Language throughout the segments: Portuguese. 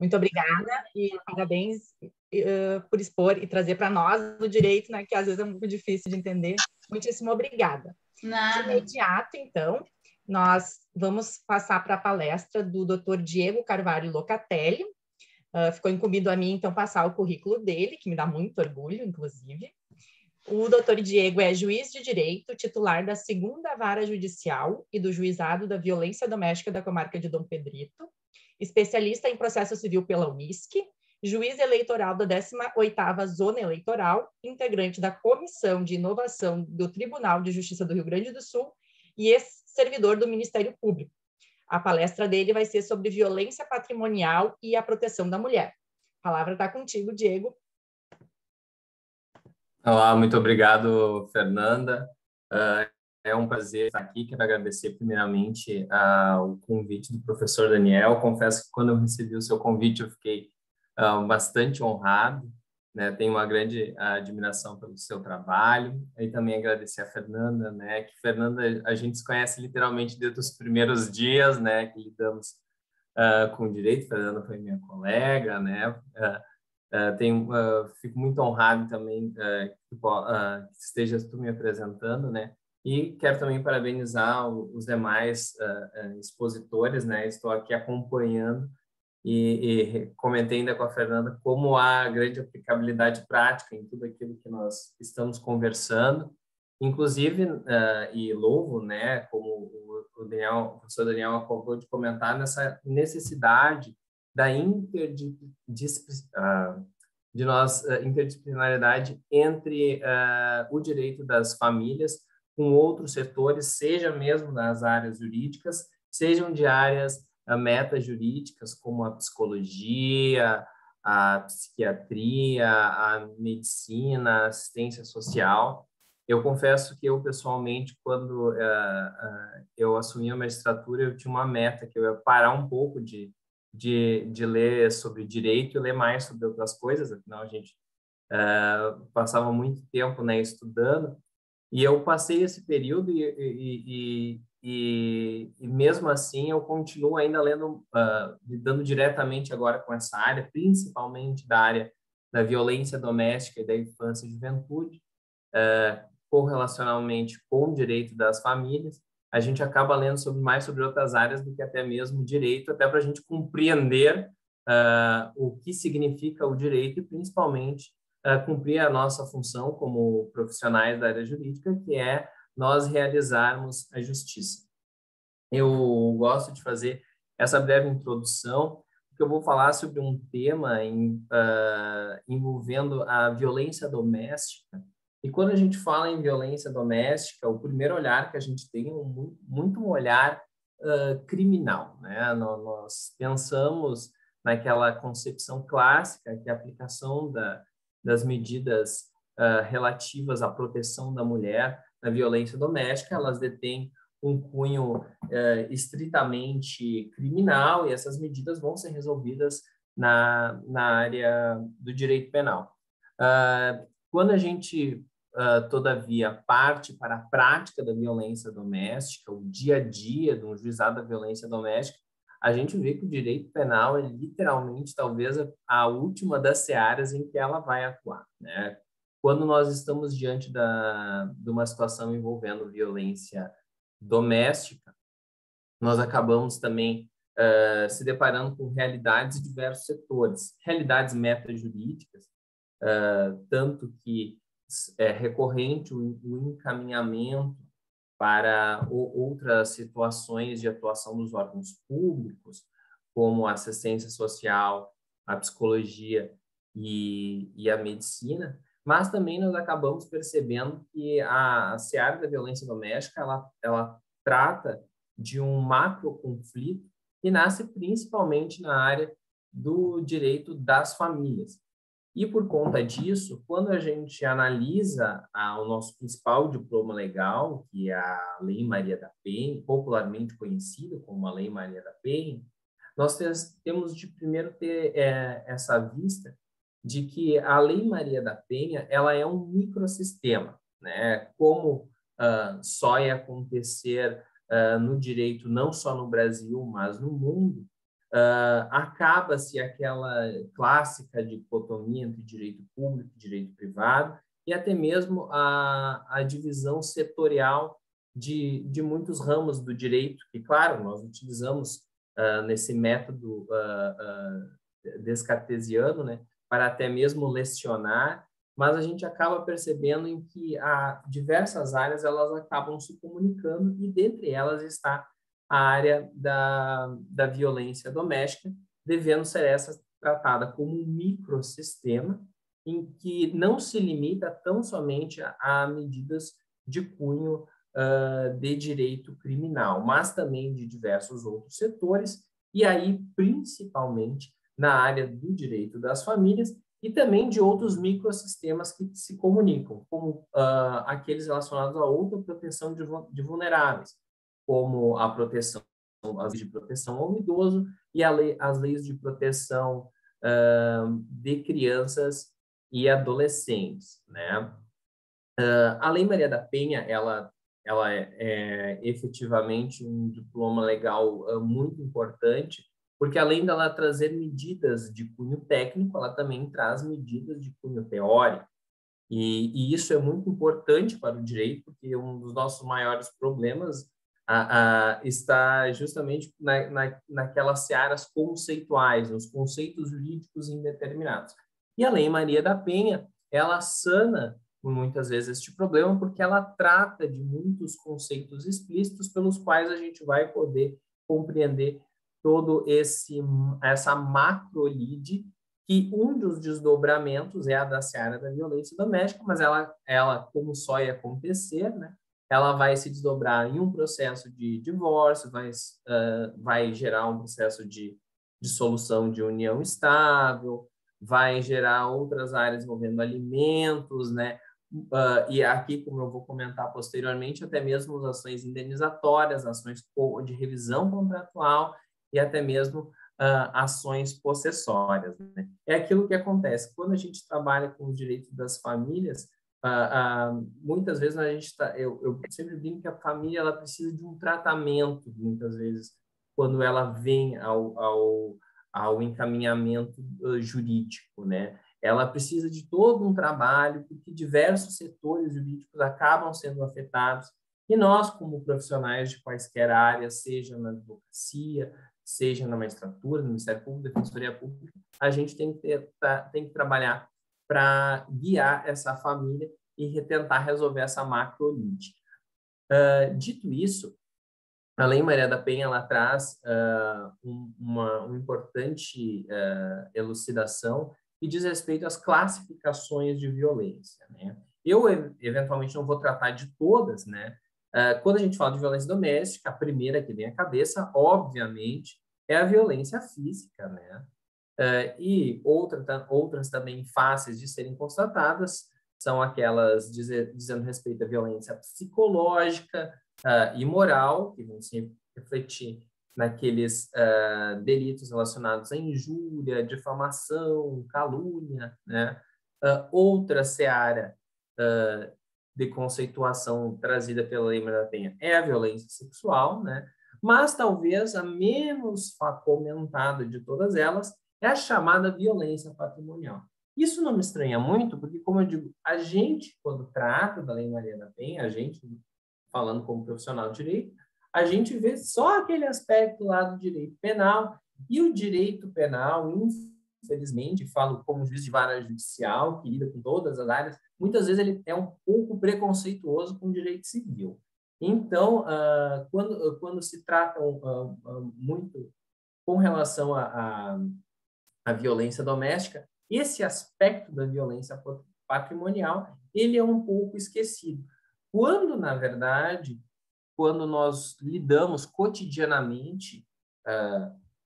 Muito obrigada e parabéns por expor e trazer para nós o direito, né, que às vezes é um pouco difícil de entender. Muitíssimo obrigada. Nada. De imediato, então, nós vamos passar para a palestra do Dr. Diego Carvalho Locatelli. Ficou incumbido a mim, então, passar o currículo dele, que me dá muito orgulho, inclusive. O Dr. Diego é juiz de direito, titular da 2ª Vara Judicial e do Juizado da Violência Doméstica da Comarca de Dom Pedrito, especialista em processo civil pela Unisc, juiz eleitoral da 18ª Zona Eleitoral, integrante da Comissão de Inovação do Tribunal de Justiça do Rio Grande do Sul e ex-servidor do Ministério Público. A palestra dele vai ser sobre violência patrimonial e a proteção da mulher. A palavra está contigo, Diego. Olá, muito obrigado, Fernanda. É um prazer estar aqui. Quero agradecer primeiramente o convite do professor Daniel. Confesso que quando eu recebi o seu convite eu fiquei bastante honrado, né? Tenho uma grande admiração pelo seu trabalho. E também agradecer a Fernanda, né? Que Fernanda, a gente se conhece literalmente desde os primeiros dias, né? Que lidamos com o direito. Fernanda foi minha colega, né? Fico muito honrado também que estejas tu me apresentando, né? E quero também parabenizar os demais expositores, né? Estou aqui acompanhando e comentei ainda com a Fernanda como há grande aplicabilidade prática em tudo aquilo que nós estamos conversando, inclusive, e louvo, né? Como o professor Daniel acabou de comentar, nessa necessidade da interdisciplinaridade entre o direito das famílias com outros setores, seja mesmo nas áreas jurídicas, sejam de áreas metajurídicas, como a psicologia, a psiquiatria, a medicina, a assistência social. Eu confesso que eu, pessoalmente, quando eu assumi a magistratura, eu tinha uma meta, que eu ia parar um pouco de ler sobre direito e ler mais sobre outras coisas, afinal a gente passava muito tempo, né, estudando, e eu passei esse período e mesmo assim eu continuo ainda lendo, lidando diretamente agora com essa área, principalmente da área da violência doméstica e da infância e juventude, correlacionalmente com o direito das famílias. A gente acaba lendo mais sobre outras áreas do que até mesmo direito, até para a gente compreender o que significa o direito e, principalmente, cumprir a nossa função como profissionais da área jurídica, que é nós realizarmos a justiça. Eu gosto de fazer essa breve introdução, porque eu vou falar sobre um tema envolvendo a violência doméstica. E quando a gente fala em violência doméstica, o primeiro olhar que a gente tem é muito um olhar criminal, né? Nós pensamos naquela concepção clássica, que é a aplicação das medidas relativas à proteção da mulher na violência doméstica, elas detêm um cunho estritamente criminal, e essas medidas vão ser resolvidas na área do direito penal. Quando a gente, todavia, parte para a prática da violência doméstica, o dia a dia de um juizado da violência doméstica, a gente vê que o direito penal é literalmente, talvez, a última das searas em que ela vai atuar, né? Quando nós estamos diante de uma situação envolvendo violência doméstica, nós acabamos também se deparando com realidades de diversos setores, realidades metajurídicas, tanto que é recorrente o encaminhamento para outras situações de atuação dos órgãos públicos, como a assistência social, a psicologia e a medicina, mas também nós acabamos percebendo que a seara da violência doméstica ela trata de um macro conflito que nasce principalmente na área do direito das famílias. E por conta disso, quando a gente analisa o nosso principal diploma legal, que é a Lei Maria da Penha, popularmente conhecida como a Lei Maria da Penha, nós temos de primeiro ter essa vista de que a Lei Maria da Penha ela é um microsistema, né? Como só ia acontecer no direito, não só no Brasil, mas no mundo, acaba-se aquela clássica dicotomia entre direito público e direito privado, e até mesmo a divisão setorial de muitos ramos do direito, que, claro, nós utilizamos nesse método descartesiano, né, para até mesmo lecionar, mas a gente acaba percebendo em que há diversas áreas elas acabam se comunicando, e dentre elas está a área da violência doméstica, devendo ser essa tratada como um microsistema, em que não se limita tão somente a medidas de cunho de direito criminal, mas também de diversos outros setores, e aí principalmente na área do direito das famílias e também de outros microsistemas que se comunicam, como aqueles relacionados à outra proteção de vulneráveis, como a proteção, as leis de proteção ao idoso e as leis de proteção de crianças e adolescentes, né? A Lei Maria da Penha, ela é efetivamente um diploma legal muito importante, porque além dela trazer medidas de cunho técnico, ela também traz medidas de cunho teórico. E isso é muito importante para o direito, porque um dos nossos maiores problemas está justamente naquelas searas conceituais, nos conceitos jurídicos indeterminados. E a Lei Maria da Penha, ela sana muitas vezes este problema, porque ela trata de muitos conceitos explícitos pelos quais a gente vai poder compreender todo essa macrolide, que um dos desdobramentos é a da seara da violência doméstica, mas ela como só ia acontecer, né? Ela vai se desdobrar em um processo de divórcio, vai gerar um processo de dissolução de união estável, vai gerar outras áreas envolvendo alimentos, né? E aqui, como eu vou comentar posteriormente, até mesmo as ações indenizatórias, ações de revisão contratual e até mesmo ações possessórias, né? É aquilo que acontece quando a gente trabalha com os direitos das famílias. Muitas vezes eu sempre digo que a família ela precisa de um tratamento, muitas vezes, quando ela vem ao encaminhamento jurídico, né? Ela precisa de todo um trabalho, porque diversos setores jurídicos acabam sendo afetados, e nós, como profissionais de quaisquer áreas, seja na advocacia, seja na magistratura, no Ministério Público, Defensoria Pública, a gente tem que trabalhar para guiar essa família e tentar resolver essa macrolide. Dito isso, a Lei Maria da Penha ela traz uma importante elucidação que diz respeito às classificações de violência, né? Eu, eventualmente, não vou tratar de todas, né? Quando a gente fala de violência doméstica, a primeira que vem à cabeça, obviamente, é a violência física, né? E outras também fáceis de serem constatadas são aquelas dizendo respeito à violência psicológica e moral, que vão se refletir naqueles delitos relacionados à injúria, difamação, calúnia, né? Outra seara de conceituação trazida pela Lei Maria da Penha é a violência sexual, né? Mas talvez a menos comentada de todas elas é a chamada violência patrimonial. Isso não me estranha muito, porque, como eu digo, a gente, quando trata da Lei Maria da Penha, a gente, falando como profissional de direito, a gente vê só aquele aspecto lá do direito penal, e o direito penal, infelizmente, falo como juiz de vara judicial, que lida com todas as áreas, muitas vezes ele é um pouco preconceituoso com o direito civil. Então, quando se trata muito com relação à violência doméstica, esse aspecto da violência patrimonial, ele é um pouco esquecido. Quando, na verdade, quando nós lidamos cotidianamente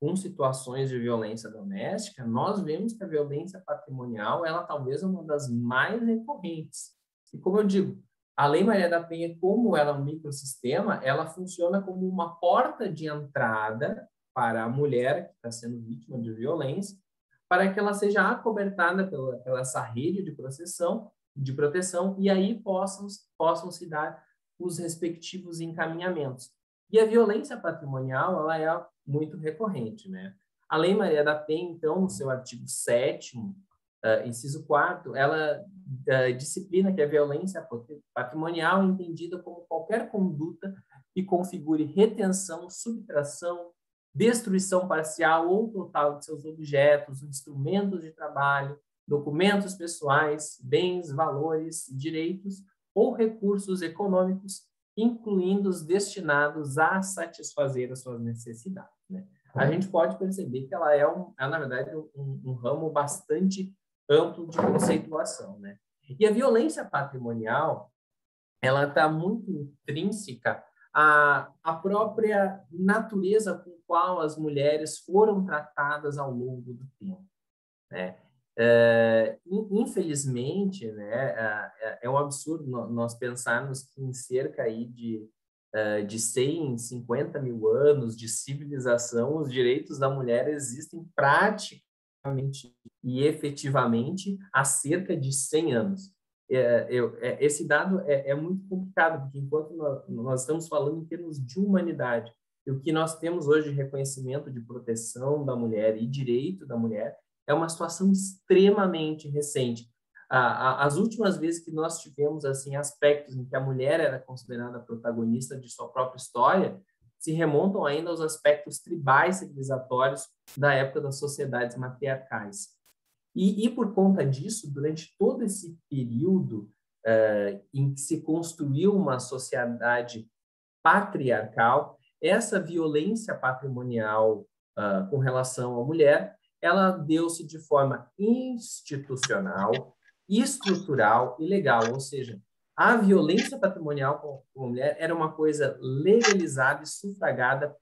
com situações de violência doméstica, nós vemos que a violência patrimonial, ela talvez é uma das mais recorrentes. E como eu digo, a Lei Maria da Penha, como ela é um microsistema, ela funciona como uma porta de entrada para a mulher que está sendo vítima de violência, para que ela seja acobertada pela essa rede de proteção, e aí possam se dar os respectivos encaminhamentos. E a violência patrimonial, ela é muito recorrente, né? A Lei Maria da Penha, então, no seu artigo 7º, inciso 4º, ela disciplina que a violência patrimonial é entendida como qualquer conduta que configure retenção, subtração, destruição parcial ou total de seus objetos, instrumentos de trabalho, documentos pessoais, bens, valores, direitos ou recursos econômicos, incluindo os destinados a satisfazer as suas necessidades, né? A gente pode perceber que ela é na verdade, um ramo bastante amplo de conceituação, né? E a violência patrimonial, ela está muito intrínseca à própria natureza com qual as mulheres foram tratadas ao longo do tempo, né? Infelizmente, né, é um absurdo nós pensarmos que em cerca aí de 150 mil anos de civilização, os direitos da mulher existem praticamente e efetivamente há cerca de 100 anos. Esse dado é muito complicado, porque enquanto nós estamos falando em termos de humanidade, e o que nós temos hoje de reconhecimento de proteção da mulher e direito da mulher é uma situação extremamente recente. As últimas vezes que nós tivemos assim aspectos em que a mulher era considerada protagonista de sua própria história se remontam ainda aos aspectos tribais civilizatórios da época das sociedades matriarcais. E por conta disso, durante todo esse período em que se construiu uma sociedade patriarcal, essa violência patrimonial com relação à mulher, ela deu-se de forma institucional, estrutural e legal, ou seja, a violência patrimonial com a mulher era uma coisa legalizada e sufragada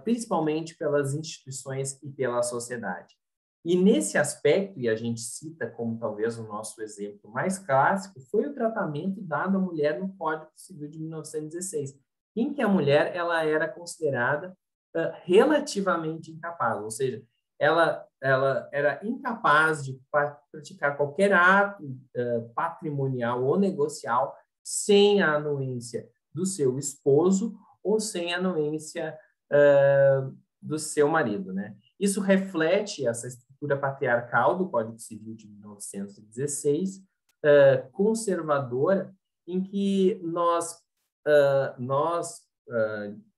principalmente pelas instituições e pela sociedade. E nesse aspecto, e a gente cita como talvez o nosso exemplo mais clássico, foi o tratamento dado à mulher no Código Civil de 1916, em que a mulher ela era considerada relativamente incapaz, ou seja, ela era incapaz de praticar qualquer ato patrimonial ou negocial sem a anuência do seu esposo ou sem a anuência do seu marido, né? Isso reflete essa estrutura patriarcal do Código Civil de 1916, conservadora, em que nós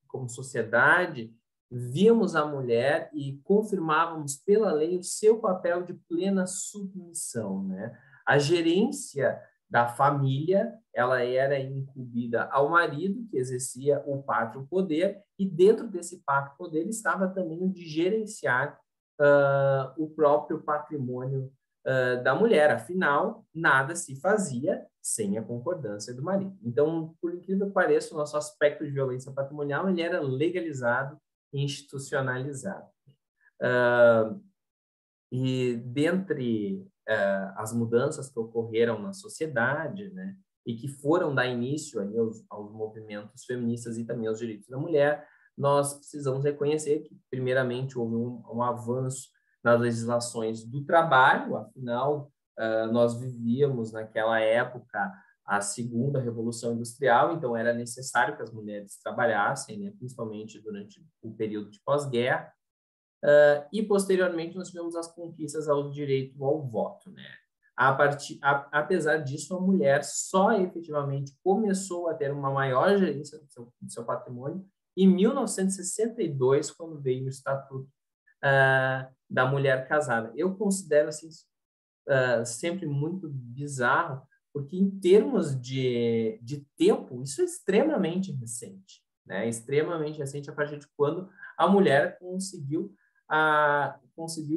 como sociedade, víamos a mulher e confirmávamos pela lei o seu papel de plena submissão, né? A gerência da família, ela era incumbida ao marido, que exercia o pátrio poder, e dentro desse pátrio poder estava também o de gerenciar o próprio patrimônio da mulher. Afinal, nada se fazia sem a concordância do marido. Então, por incrível que pareça, o nosso aspecto de violência patrimonial ele era legalizado e institucionalizado. E dentre as mudanças que ocorreram na sociedade, né, e que foram dar início aí aos movimentos feministas e também aos direitos da mulher, nós precisamos reconhecer que, primeiramente, houve um avanço nas legislações do trabalho, afinal, nós vivíamos naquela época a segunda revolução industrial, então era necessário que as mulheres trabalhassem, né, principalmente durante o período de pós-guerra, e posteriormente nós tivemos as conquistas ao direito ao voto, né? Apesar disso, a mulher só efetivamente começou a ter uma maior gerência do seu patrimônio em 1962, quando veio o Estatuto da Mulher Casada. Eu considero assim, sempre muito bizarro, porque em termos de tempo, isso é extremamente recente, né? Extremamente recente a partir de quando a mulher conseguiu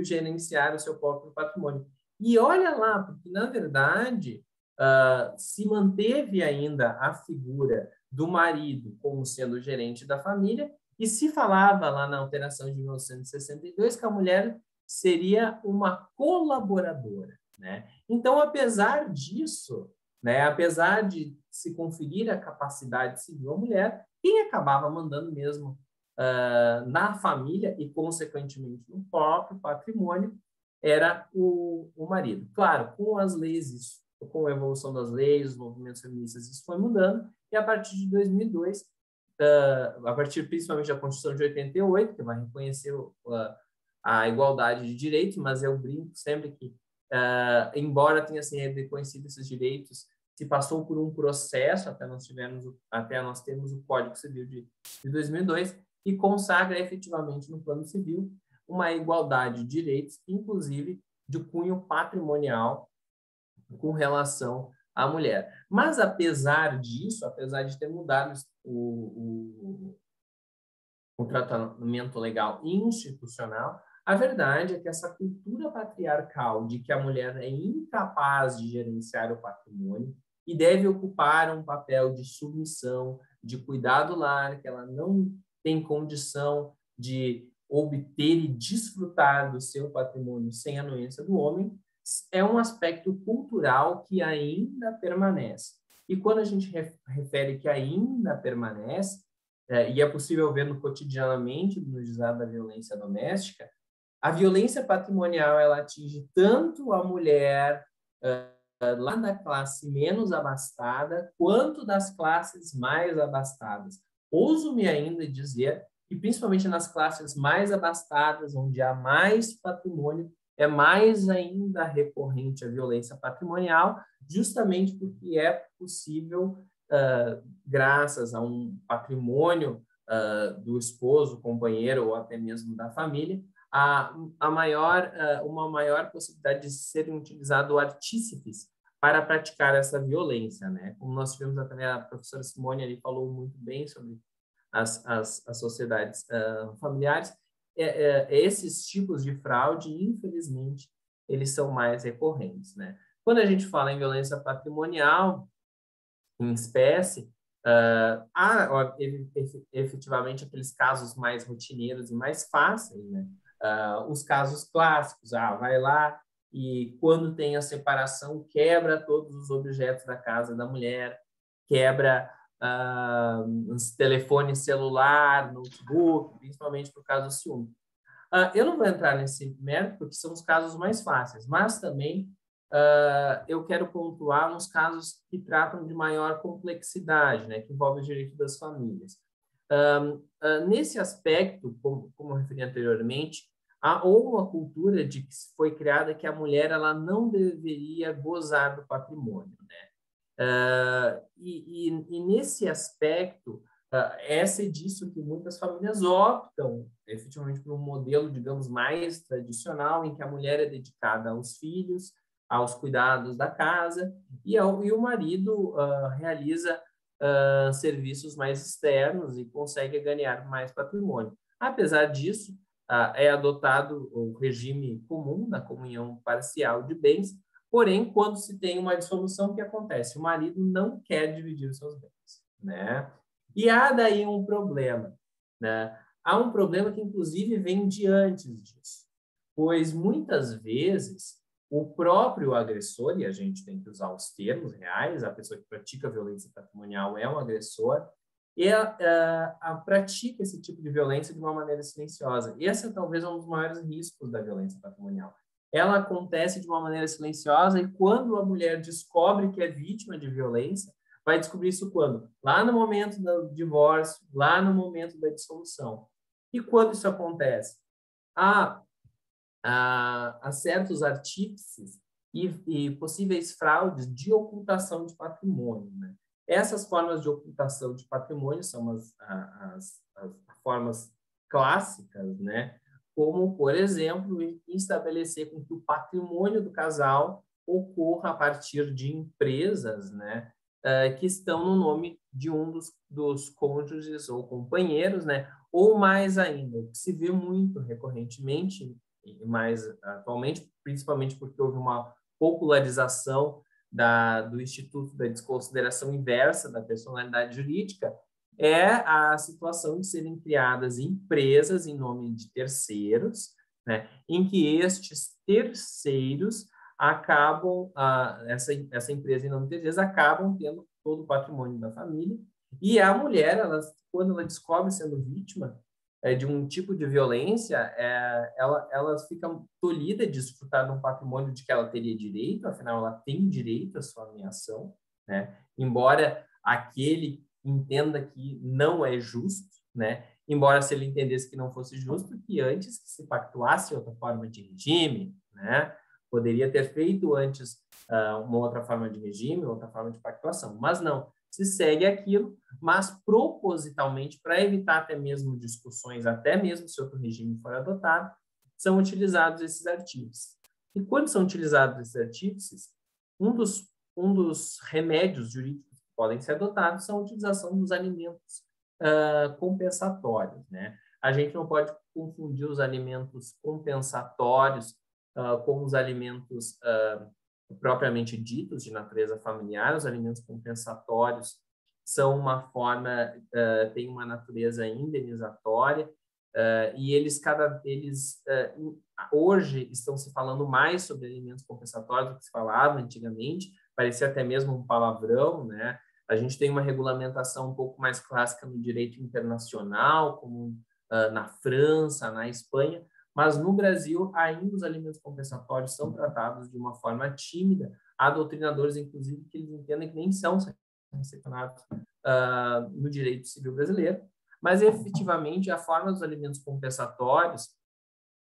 gerenciar o seu próprio patrimônio. E olha lá, porque, na verdade, se manteve ainda a figura do marido como sendo gerente da família, e se falava lá na alteração de 1962 que a mulher seria uma colaboradora, né? Então, apesar disso, né, apesar de se conferir a capacidade civil à mulher, quem acabava mandando mesmo na família e, consequentemente, no próprio patrimônio, era o marido. Claro, com as leis, com a evolução das leis, os movimentos feministas, isso foi mudando, e a partir de 2002, a partir principalmente da Constituição de 88, que vai reconhecer a igualdade de direitos, mas eu brinco sempre que, embora tenha sido reconhecido esses direitos, se passou por um processo até nós termos o Código Civil de 2002, e consagra efetivamente no Plano Civil uma igualdade de direitos, inclusive de cunho patrimonial, com relação à mulher. Mas, apesar disso, apesar de ter mudado o tratamento legal institucional, a verdade é que essa cultura patriarcal de que a mulher é incapaz de gerenciar o patrimônio e deve ocupar um papel de submissão, de cuidar do lar, que ela não tem condição de obter e desfrutar do seu patrimônio sem a anuência do homem, é um aspecto cultural que ainda permanece. E quando a gente refere que ainda permanece, e é possível ver no cotidianamente no juizado da violência doméstica, a violência patrimonial ela atinge tanto a mulher lá da classe menos abastada, quanto das classes mais abastadas. Ouso-me ainda dizer que, principalmente nas classes mais abastadas, onde há mais patrimônio, é mais ainda recorrente a violência patrimonial, justamente porque é possível, graças a um patrimônio do esposo, companheiro ou até mesmo da família, uma maior possibilidade de serem utilizados artífices para praticar essa violência, né? Como nós tivemos até a professora Simone ali falou muito bem sobre as sociedades familiares, esses tipos de fraude, infelizmente, eles são mais recorrentes, né? Quando a gente fala em violência patrimonial, em espécie, há efetivamente aqueles casos mais rotineiros e mais fáceis, né? Os casos clássicos, vai lá e quando tem a separação, quebra todos os objetos da casa da mulher, quebra telefone celular, notebook, principalmente por causa do ciúme. Eu não vou entrar nesse mérito, porque são os casos mais fáceis, mas também eu quero pontuar uns casos que tratam de maior complexidade, né, que envolvem o direito das famílias. Nesse aspecto, como eu referi anteriormente, há uma cultura de que foi criada que a mulher ela não deveria gozar do patrimônio, né? E nesse aspecto, é disso que muitas famílias optam, efetivamente, por um modelo, digamos, mais tradicional, em que a mulher é dedicada aos filhos, aos cuidados da casa, e o marido realiza serviços mais externos e consegue ganhar mais patrimônio. Apesar disso, é adotado o regime comum da comunhão parcial de bens, porém, quando se tem uma dissolução, o que acontece? O marido não quer dividir os seus bens, né? E há daí um problema, né? Há um problema que, inclusive, vem de antes disso, pois muitas vezes o próprio agressor, e a gente tem que usar os termos reais, a pessoa que pratica violência patrimonial é um agressor, e pratica esse tipo de violência de uma maneira silenciosa. Esse é talvez um dos maiores riscos da violência patrimonial. Ela acontece de uma maneira silenciosa e quando a mulher descobre que é vítima de violência, vai descobrir isso quando? Lá no momento do divórcio, lá no momento da dissolução. E quando isso acontece? Há certos artífices e possíveis fraudes de ocultação de patrimônio, né? Essas formas de ocultação de patrimônio são as formas clássicas, né? Como, por exemplo, estabelecer com que o patrimônio do casal ocorra a partir de empresas, né? Que estão no nome de um dos cônjuges ou companheiros, né? Ou mais ainda, o que se vê muito recorrentemente, mais atualmente, principalmente porque houve uma popularização do Instituto da Desconsideração Inversa da Personalidade Jurídica, é a situação de serem criadas empresas em nome de terceiros, né, em que estes terceiros acabam, essa empresa em nome de terceiros, acabam tendo todo o patrimônio da família, e a mulher, quando ela descobre sendo vítima de um tipo de violência, ela fica tolhida de desfrutar de um patrimônio de que ela teria direito, afinal, ela tem direito à sua ameação, né? Embora aquele entenda que não é justo, né? embora se ele entendesse que não fosse justo, que antes se pactuasse outra forma de regime, né? Poderia ter feito antes uma outra forma de regime, outra forma de pactuação, mas não, se segue aquilo, mas propositalmente, para evitar até mesmo discussões, até mesmo se outro regime for adotado, são utilizados esses artigos. E quando são utilizados esses artigos, um dos remédios jurídicos que podem ser adotados são a utilização dos alimentos compensatórios, né? A gente não pode confundir os alimentos compensatórios com os alimentos propriamente ditos de natureza familiar. Os alimentos compensatórios são uma forma, têm uma natureza indenizatória, e eles hoje estão se falando mais sobre alimentos compensatórios do que se falava antigamente, parecia até mesmo um palavrão, né? A gente tem uma regulamentação um pouco mais clássica no direito internacional, como na França, na Espanha, mas no Brasil ainda os alimentos compensatórios são tratados de uma forma tímida. Há doutrinadores, inclusive, que eles entendem que nem são sancionados no direito civil brasileiro, mas efetivamente a forma dos alimentos compensatórios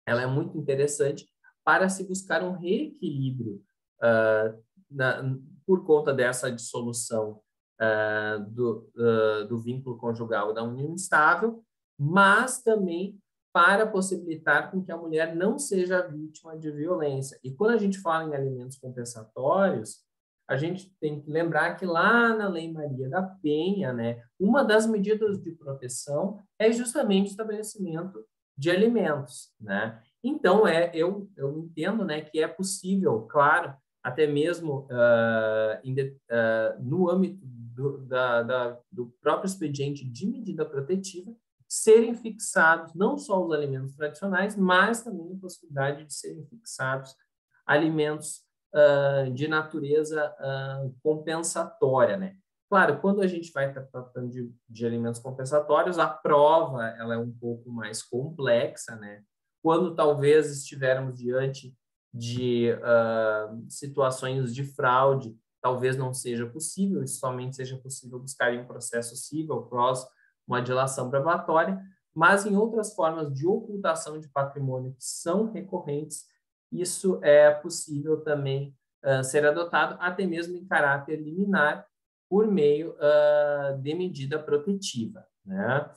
ela é muito interessante para se buscar um reequilíbrio por conta dessa dissolução do vínculo conjugal da união estável, mas também para possibilitar com que a mulher não seja vítima de violência. E quando a gente fala em alimentos compensatórios, a gente tem que lembrar que lá na Lei Maria da Penha, né, uma das medidas de proteção é justamente o estabelecimento de alimentos, né? Então, eu entendo, né, que é possível, claro, até mesmo no âmbito do próprio expediente de medida protetiva, serem fixados não só os alimentos tradicionais, mas também a possibilidade de serem fixados alimentos de natureza compensatória, né? Claro, quando a gente vai estar tratando de alimentos compensatórios, a prova ela é um pouco mais complexa, né? Quando talvez estivermos diante de situações de fraude, talvez não seja possível, somente seja possível buscar em um processo civil, uma dilação probatória, mas em outras formas de ocultação de patrimônio que são recorrentes, isso é possível também ser adotado, até mesmo em caráter liminar, por meio de medida protetiva, né?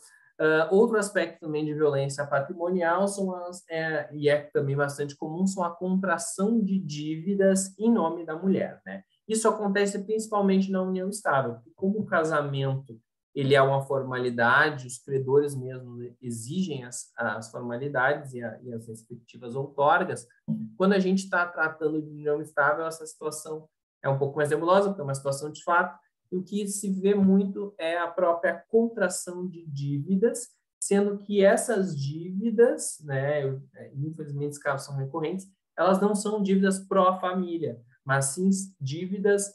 Outro aspecto também de violência patrimonial e é também bastante comum, são a contração de dívidas em nome da mulher, né? Isso acontece principalmente na união estável, porque como o casamento ele é uma formalidade, os credores mesmo exigem as formalidades e as respectivas outorgas. Quando a gente está tratando de união estável, essa situação é um pouco mais nebulosa, porque é uma situação de fato, e o que se vê muito é a própria contração de dívidas, sendo que essas dívidas, né, infelizmente os casos são recorrentes, elas não são dívidas pró-família, mas sim dívidas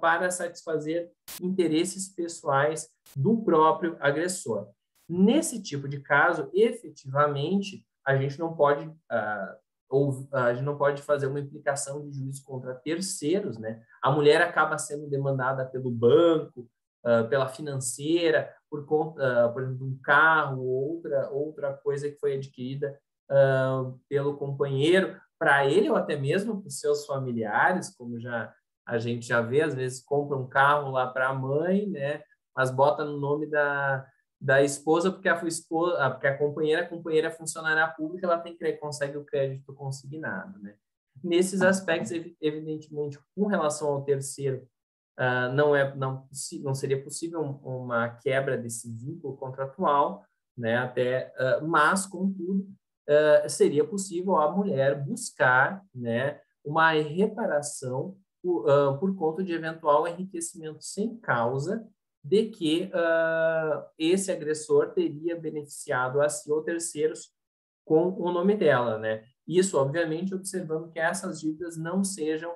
para satisfazer interesses pessoais do próprio agressor. Nesse tipo de caso, efetivamente, a gente não pode fazer uma implicação de juízo contra terceiros, né? A mulher acaba sendo demandada pelo banco, pela financeira, por conta, por exemplo, de um carro, outra coisa que foi adquirida pelo companheiro, para ele ou até mesmo para os seus familiares, como a gente já vê, às vezes compra um carro lá para a mãe, né? Mas bota no nome da esposa, porque a companheira é funcionária pública, ela consegue o crédito consignado, né? Nesses aspectos, evidentemente, com relação ao terceiro, não seria possível uma quebra desse vínculo contratual, né? Mas, contudo, seria possível a mulher buscar, né, uma reparação por conta de eventual enriquecimento sem causa de que esse agressor teria beneficiado a si ou terceiros com o nome dela, né? Isso, obviamente, observando que essas dívidas não sejam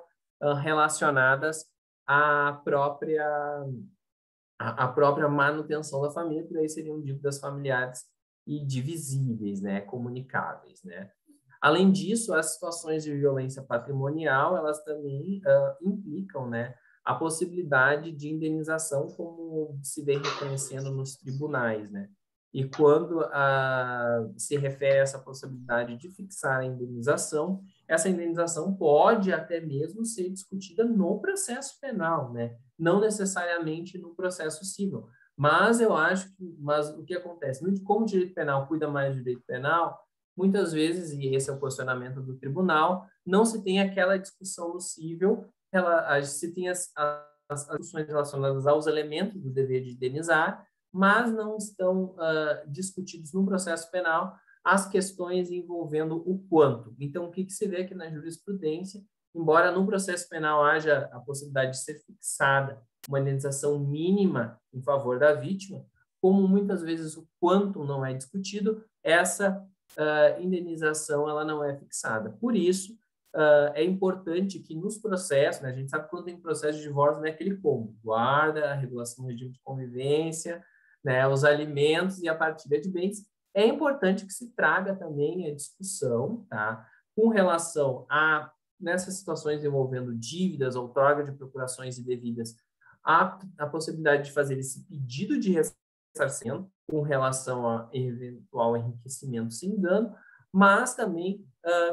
relacionadas à própria manutenção da família, porque aí seriam dívidas familiares e divisíveis, né? Comunicáveis, né? Além disso, as situações de violência patrimonial, elas também implicam, né, a possibilidade de indenização, como se vem reconhecendo nos tribunais, né? E quando se refere a essa possibilidade de fixar a indenização, essa indenização pode até mesmo ser discutida no processo penal, né? Não necessariamente no processo civil. Mas eu acho que, o que acontece? Como o direito penal cuida mais do direito penal, muitas vezes, e esse é o posicionamento do tribunal, não se tem aquela discussão no civil, se tem as discussões relacionadas aos elementos do dever de indenizar, mas não estão discutidos no processo penal as questões envolvendo o quanto. Então, o que se vê aqui na jurisprudência, embora no processo penal haja a possibilidade de ser fixada uma indenização mínima em favor da vítima, como muitas vezes o quanto não é discutido, essa indenização ela não é fixada. Por isso, é importante que nos processos, né, a gente sabe que quando tem processo de divórcio, não é aquele como guarda, a regulação do regime de convivência, né, os alimentos e a partilha de bens, é importante que se traga também a discussão, tá, com relação a, nessas situações envolvendo dívidas, outorga de procurações indevidas, a possibilidade de fazer esse pedido de ressarcimento com relação a eventual enriquecimento sem dano, mas também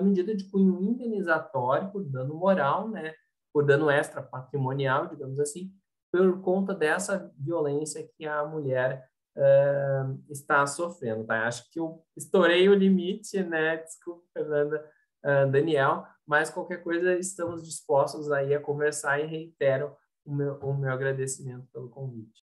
medida de cunho indenizatório por dano moral, né, por dano extra patrimonial, digamos assim, por conta dessa violência que a mulher está sofrendo, tá? Acho que eu estourei o limite, né? Desculpa, Fernanda, Daniel, mas qualquer coisa estamos dispostos aí a conversar e reitero o meu agradecimento pelo convite.